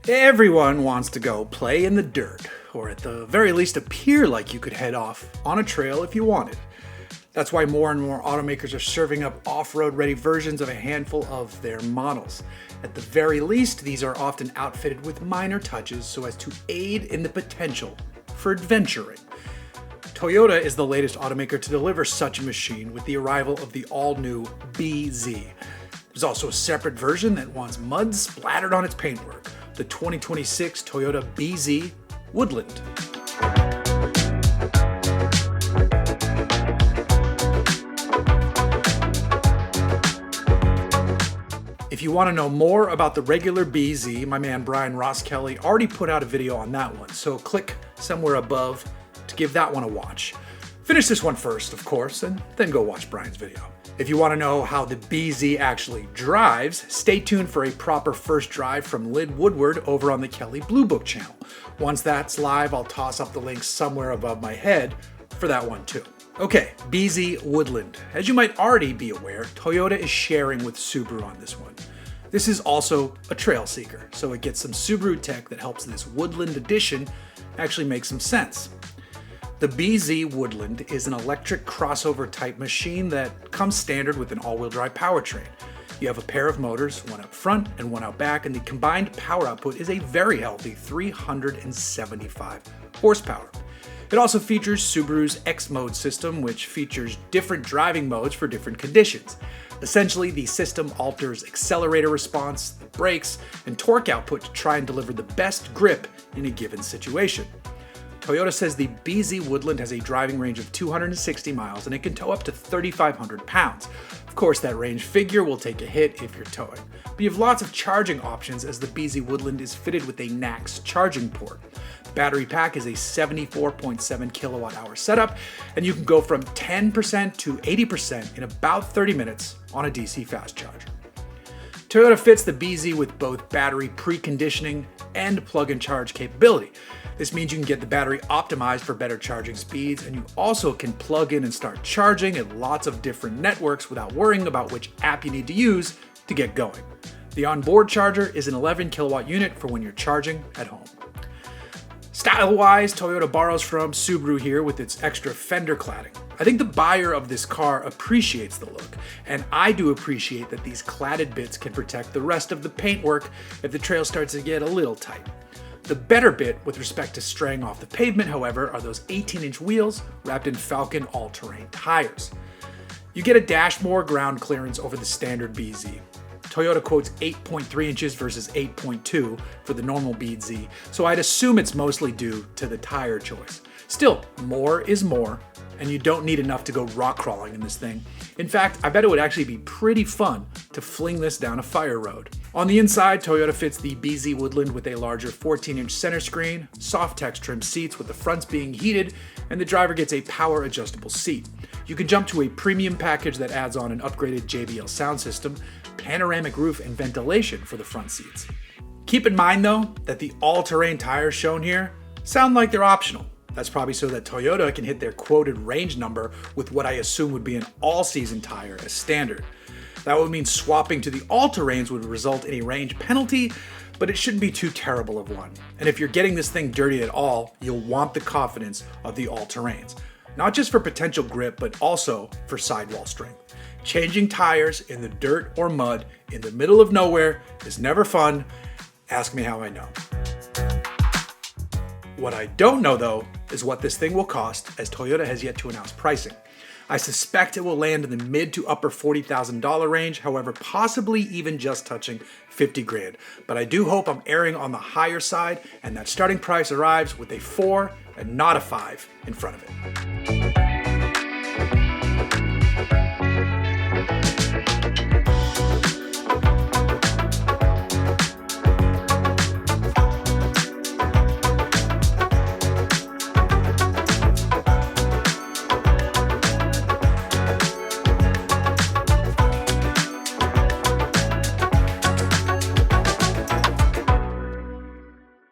Everyone wants to go play in the dirt, or at the very least appear like you could head off on a trail if you wanted. That's why more and more automakers are serving up off-road ready versions of a handful of their models. At the very least, these are often outfitted with minor touches so as to aid in the potential for adventuring. Toyota is the latest automaker to deliver such a machine with the arrival of the all-new BZ. There's also a separate version that wants mud splattered on its paintwork, the 2026 Toyota BZ Woodland. If you want to know more about the regular BZ, my man Brian Ross Kelly already put out a video on that one, so click somewhere above to give that one a watch. Finish this one first, of course, and then go watch Brian's video. If you want to know how the BZ actually drives, stay tuned for a proper first drive from Lynn Woodward over on the Kelly Blue Book channel. Once that's live, I'll toss up the link somewhere above my head for that one too. Okay, BZ Woodland. As you might already be aware, Toyota is sharing with Subaru on this one. This is also a trail seeker, so it gets some Subaru tech that helps this Woodland edition actually make some sense. The BZ Woodland is an electric crossover type machine that comes standard with an all-wheel drive powertrain. You have a pair of motors, one out front and one out back, and the combined power output is a very healthy 375 horsepower. It also features Subaru's X-Mode system, which features different driving modes for different conditions. Essentially, the system alters accelerator response, the brakes, and torque output to try and deliver the best grip in a given situation. Toyota says the BZ Woodland has a driving range of 260 miles and it can tow up to 3,500 pounds. Of course, that range figure will take a hit if you're towing, but you have lots of charging options as the BZ Woodland is fitted with a NACS charging port. The battery pack is a 74.7 kilowatt hour setup, and you can go from 10% to 80% in about 30 minutes on a DC fast charger. Toyota fits the BZ with both battery preconditioning and plug-and charge capability. This means you can get the battery optimized for better charging speeds, and you also can plug in and start charging at lots of different networks without worrying about which app you need to use to get going. The onboard charger is an 11 kilowatt unit for when you're charging at home. Style-wise, Toyota borrows from Subaru here with its extra fender cladding. I think the buyer of this car appreciates the look, and I do appreciate that these cladded bits can protect the rest of the paintwork if the trail starts to get a little tight. The better bit with respect to straying off the pavement, however, are those 18-inch wheels wrapped in Falcon all-terrain tires. You get a dash more ground clearance over the standard BZ. Toyota quotes 8.3 inches versus 8.2 for the normal BZ, so I'd assume it's mostly due to the tire choice. Still, more is more, and you don't need enough to go rock crawling in this thing. In fact, I bet it would actually be pretty fun to fling this down a fire road. On the inside, Toyota fits the BZ Woodland with a larger 14-inch center screen, Softex trim seats with the fronts being heated, and the driver gets a power adjustable seat. You can jump to a premium package that adds on an upgraded JBL sound system, panoramic roof, and ventilation for the front seats. Keep in mind though, that the all-terrain tires shown here sound like they're optional. That's probably so that Toyota can hit their quoted range number with what I assume would be an all-season tire as standard. That would mean swapping to the all-terrains would result in a range penalty, but it shouldn't be too terrible of one. And if you're getting this thing dirty at all, you'll want the confidence of the all-terrains. Not just for potential grip, but also for sidewall strength. Changing tires in the dirt or mud in the middle of nowhere is never fun. Ask me how I know. What I don't know though is what this thing will cost, as Toyota has yet to announce pricing. I suspect it will land in the mid to upper $40,000 range, however possibly even just touching 50 grand. But I do hope I'm erring on the higher side and that starting price arrives with a 4 and not a 5 in front of it.